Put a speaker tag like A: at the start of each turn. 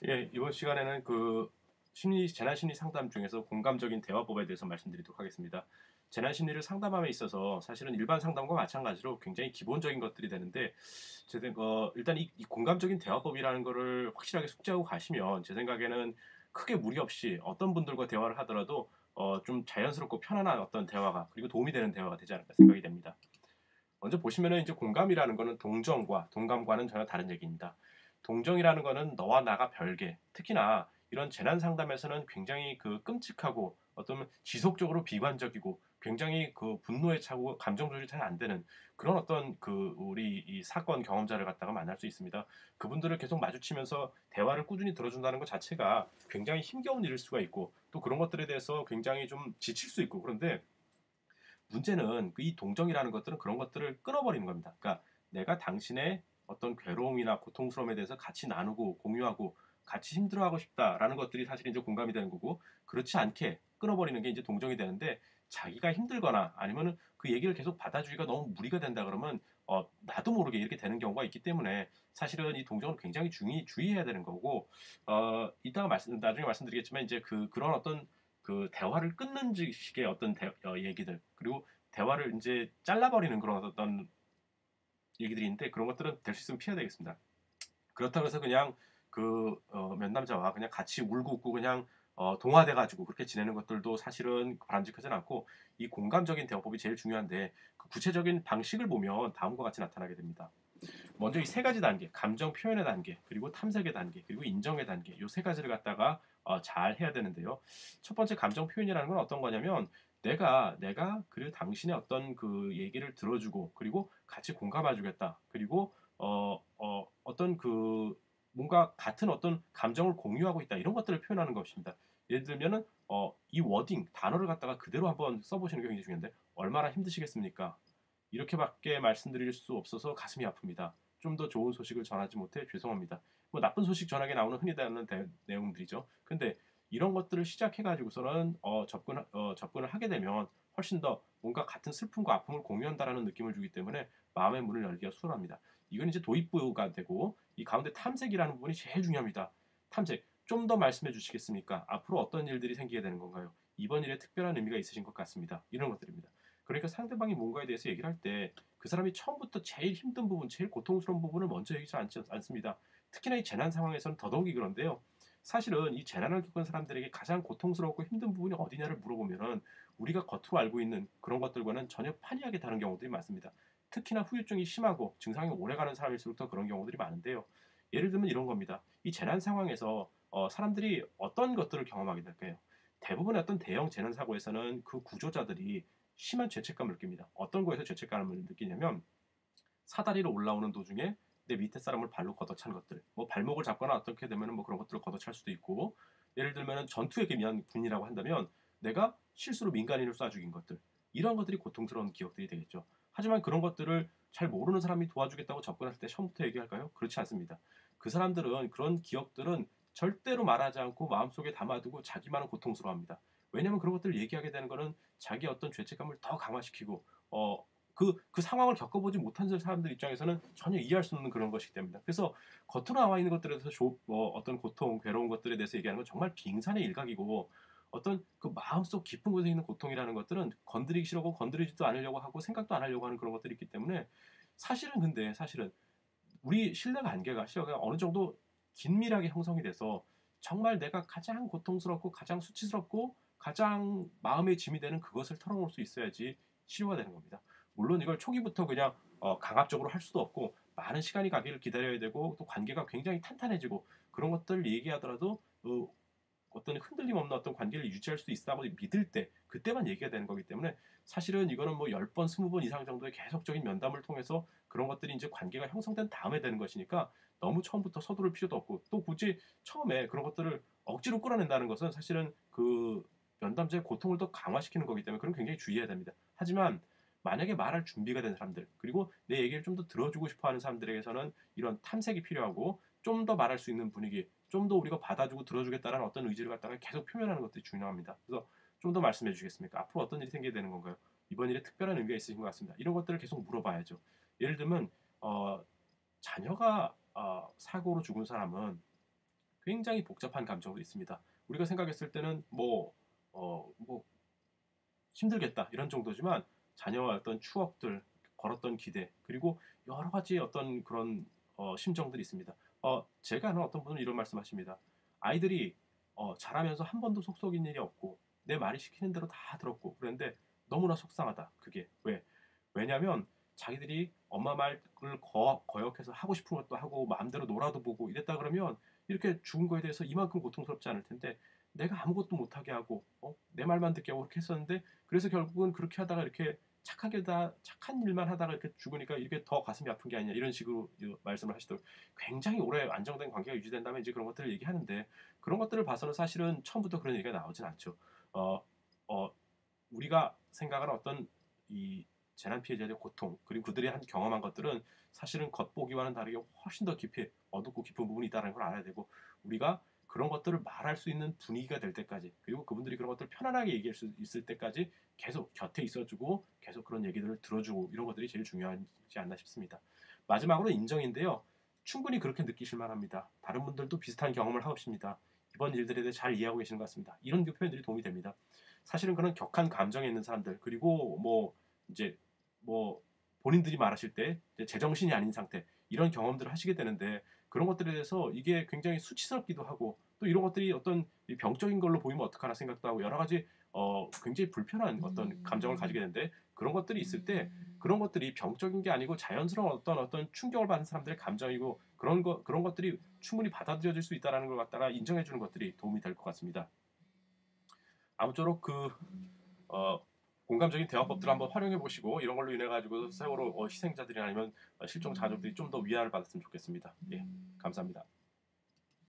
A: 예, 이번 시간에는 재난 심리 상담 중에서 공감적인 대화법에 대해서 말씀드리도록 하겠습니다. 재난 심리를 상담함에 있어서 사실은 일반 상담과 마찬가지로 굉장히 기본적인 것들이 되는데, 일단 이 공감적인 대화법이라는 거를 확실하게 숙지하고 가시면 제 생각에는 크게 무리 없이 어떤 분들과 대화를 하더라도 좀 자연스럽고 편안한 어떤 대화가, 그리고 도움이 되는 대화가 되지 않을까 생각이 됩니다. 먼저 보시면은 이제 공감이라는 거는 동정과 동감과는 전혀 다른 얘기입니다. 동정이라는 거는 너와 나가 별개, 특히나 이런 재난 상담에서는 굉장히 끔찍하고 어떤 지속적으로 비관적이고 굉장히 분노에 차고 감정 조절이 잘 안 되는 그런 어떤 우리 이 사건 경험자를 갖다가 만날 수 있습니다. 그분들을 계속 마주치면서 대화를 꾸준히 들어준다는 것 자체가 굉장히 힘겨운 일일 수가 있고, 또 그런 것들에 대해서 굉장히 좀 지칠 수 있고. 그런데 문제는 이 동정이라는 것들은 그런 것들을 끊어버리는 겁니다. 그러니까 내가 당신의 어떤 괴로움이나 고통스러움에 대해서 같이 나누고 공유하고 같이 힘들어하고 싶다라는 것들이 사실 이제 공감이 되는 거고, 그렇지 않게 끊어버리는 게 이제 동정이 되는데, 자기가 힘들거나 아니면은 그 얘기를 계속 받아주기가 너무 무리가 된다 그러면 나도 모르게 이렇게 되는 경우가 있기 때문에 사실은 이 동정은 굉장히 주의해야 되는 거고, 나중에 말씀드리겠지만 이제 그런 어떤 대화를 끊는 식의 어떤 얘기들, 그리고 대화를 이제 잘라버리는 그런 어떤 얘기들이 있는데, 그런 것들은 될 수 있으면 피해야 되겠습니다. 그렇다고 해서 그냥 면담자와 그냥 같이 울고 웃고 그냥 동화돼 가지고 그렇게 지내는 것들도 사실은 바람직하진 않고, 이 공감적인 대화법이 제일 중요한데, 그 구체적인 방식을 보면 다음과 같이 나타나게 됩니다. 먼저 이 세 가지 단계, 감정 표현의 단계, 그리고 탐색의 단계, 그리고 인정의 단계, 이 세 가지를 갖다가 잘 해야 되는데요. 첫 번째 감정 표현이라는 건 어떤 거냐면, 내가 그리고 당신의 어떤 얘기를 들어주고, 그리고 같이 공감해주겠다. 그리고 어떤 뭔가 같은 어떤 감정을 공유하고 있다. 이런 것들을 표현하는 것입니다. 예를 들면은 이 워딩 단어를 갖다가 그대로 한번 써보시는 게 굉장히 중요한데, 얼마나 힘드시겠습니까? 이렇게밖에 말씀드릴 수 없어서 가슴이 아픕니다. 좀 더 좋은 소식을 전하지 못해 죄송합니다. 뭐 나쁜 소식 전하게 나오는 흔히 나오는 내용들이죠. 근데 이런 것들을 시작해 가지고서는 접근을 하게 되면 훨씬 더 뭔가 같은 슬픔과 아픔을 공유한다라는 느낌을 주기 때문에 마음의 문을 열기가 수월합니다. 이건 이제 도입부가 되고, 이 가운데 탐색이라는 부분이 제일 중요합니다. 탐색. 좀 더 말씀해 주시겠습니까? 앞으로 어떤 일들이 생기게 되는 건가요? 이번 일에 특별한 의미가 있으신 것 같습니다. 이런 것들입니다. 그러니까 상대방이 뭔가에 대해서 얘기를 할 때 그 사람이 처음부터 제일 힘든 부분, 제일 고통스러운 부분을 먼저 얘기하지 않습니다. 특히나 이 재난 상황에서는 더더욱이 그런데요. 사실은 이 재난을 겪은 사람들에게 가장 고통스럽고 힘든 부분이 어디냐를 물어보면은 우리가 겉으로 알고 있는 그런 것들과는 전혀 판이하게 다른 경우들이 많습니다. 특히나 후유증이 심하고 증상이 오래가는 사람일수록 더 그런 경우들이 많은데요. 예를 들면 이런 겁니다. 이 재난 상황에서 사람들이 어떤 것들을 경험하게 될까요? 대부분의 어떤 대형 재난 사고에서는 그 구조자들이 심한 죄책감을 느낍니다. 어떤 거에서 죄책감을 느끼냐면, 사다리로 올라오는 도중에 내 밑에 사람을 발로 걷어찬 것들, 뭐 발목을 잡거나 어떻게 되면 뭐 그런 것들을 걷어찰 수도 있고, 예를 들면 전투에 기한 군이라고 한다면 내가 실수로 민간인을 쏴 죽인 것들, 이런 것들이 고통스러운 기억들이 되겠죠. 하지만 그런 것들을 잘 모르는 사람이 도와주겠다고 접근할 때 처음부터 얘기할까요? 그렇지 않습니다. 그 사람들은 그런 기억들은 절대로 말하지 않고 마음속에 담아두고 자기만은 고통스러워합니다. 왜냐하면 그런 것들을 얘기하게 되는 것은 자기 어떤 죄책감을 더 강화시키고, 그 상황을 겪어보지 못한 사람들 입장에서는 전혀 이해할 수 없는 그런 것이기 때문이다. 그래서 겉으로 나와 있는 것들에 대해서 어떤 고통, 괴로운 것들에 대해서 얘기하는 건 정말 빙산의 일각이고, 어떤 그 마음속 깊은 곳에 있는 고통이라는 것들은 건드리기 싫고 건드리지도 않으려고 하고 생각도 안 하려고 하는 그런 것들이 있기 때문에, 사실은 우리 신뢰가 어느 정도 긴밀하게 형성이 돼서 정말 내가 가장 고통스럽고 가장 수치스럽고 가장 마음의 짐이 되는 그것을 털어놓을 수 있어야지 치료가 되는 겁니다. 물론 이걸 초기부터 그냥 강압적으로 할 수도 없고, 많은 시간이 가기를 기다려야 되고, 또 관계가 굉장히 탄탄해지고 그런 것들을 얘기하더라도 어떤 흔들림 없는 어떤 관계를 유지할 수 있다고 믿을 때, 그때만 얘기가 되는 거기 때문에, 사실은 이거는 뭐 10번, 20번 이상 정도의 계속적인 면담을 통해서 그런 것들이 이제 관계가 형성된 다음에 되는 것이니까, 너무 처음부터 서두를 필요도 없고, 또 굳이 처음에 그런 것들을 억지로 끌어낸다는 것은 사실은 면담자의 고통을 더 강화시키는 거기 때문에, 그건 굉장히 주의해야 됩니다. 하지만 만약에 말할 준비가 된 사람들, 그리고 내 얘기를 좀 더 들어주고 싶어 하는 사람들에게서는 이런 탐색이 필요하고, 좀 더 말할 수 있는 분위기, 좀 더 우리가 받아주고 들어주겠다는 어떤 의지를 갖다가 계속 표현하는 것들이 중요합니다. 그래서 좀 더 말씀해 주시겠습니까? 앞으로 어떤 일이 생기게 되는 건가요? 이번 일에 특별한 의미가 있으신 것 같습니다. 이런 것들을 계속 물어봐야죠. 예를 들면 자녀가 사고로 죽은 사람은 굉장히 복잡한 감정도 있습니다. 우리가 생각했을 때는 뭐 힘들겠다 이런 정도지만 자녀와 어떤 추억들, 걸었던 기대, 그리고 여러 가지 어떤 그런 심정들이 있습니다. 제가 아는 어떤 분은 이런 말씀하십니다. 아이들이 자라면서 한 번도 속 썩인 일이 없고 내 말이 시키는 대로 다 들었고 그런데 너무나 속상하다. 그게 왜? 왜냐하면 자기들이 엄마 말을 거역해서 하고 싶은 것도 하고 마음대로 놀아도 보고 이랬다 그러면 이렇게 죽은 거에 대해서 이만큼 고통스럽지 않을 텐데 내가 아무것도 못하게 하고 내 말만 듣게 하고 그렇게 했었는데 그래서 결국은 그렇게 하다가 이렇게 착한 일만 하다가 이렇게 죽으니까 이게 더 가슴이 아픈 게 아니냐 이런 식으로 말씀을 하시더라고요. 굉장히 오래 안정된 관계가 유지된다면 이제 그런 것들을 얘기하는데 그런 것들을 봐서는 사실은 처음부터 그런 얘기가 나오진 않죠. 어, 어, 우리가 생각하는 어떤 이 재난 피해자의 고통 그리고 그들이 한 경험한 것들은 사실은 겉보기와는 다르게 훨씬 더 깊이 어둡고 깊은 부분이 있다는 걸 알아야 되고 우리가 그런 것들을 말할 수 있는 분위기가 될 때까지 그리고 그분들이 그런 것들을 편안하게 얘기할 수 있을 때까지 계속 곁에 있어주고 계속 그런 얘기들을 들어주고 이런 것들이 제일 중요하지 않나 싶습니다. 마지막으로 인정인데요. 충분히 그렇게 느끼실 만합니다. 다른 분들도 비슷한 경험을 하십니다. 이번 일들에 대해 잘 이해하고 계시는 것 같습니다. 이런 표현들이 도움이 됩니다. 사실은 그런 격한 감정에 있는 사람들 그리고 이제 뭐 본인들이 말하실 때 제정신이 아닌 상태 이런 경험들을 하시게 되는데 그런 것들에 대해서 이게 굉장히 수치스럽기도 하고 또 이런 것들이 어떤 병적인 걸로 보이면 어떡하나 생각도 하고 여러 가지 굉장히 불편한 어떤 감정을 가지게 되는데 그런 것들이 있을 때 그런 것들이 병적인 게 아니고 자연스러운 어떤 충격을 받는 사람들의 감정이고 그런 것들이 충분히 받아들여질 수 있다라는 걸 갖다가 인정해 주는 것들이 도움이 될 것 같습니다. 아무쪼록 어, 공감적인 대화법들을 한번 활용해 보시고 이런 걸로 인해 가지고 세월호 희생자들이 아니면 실종 가족들이 좀 더 위안을 받았으면 좋겠습니다. 예, 감사합니다.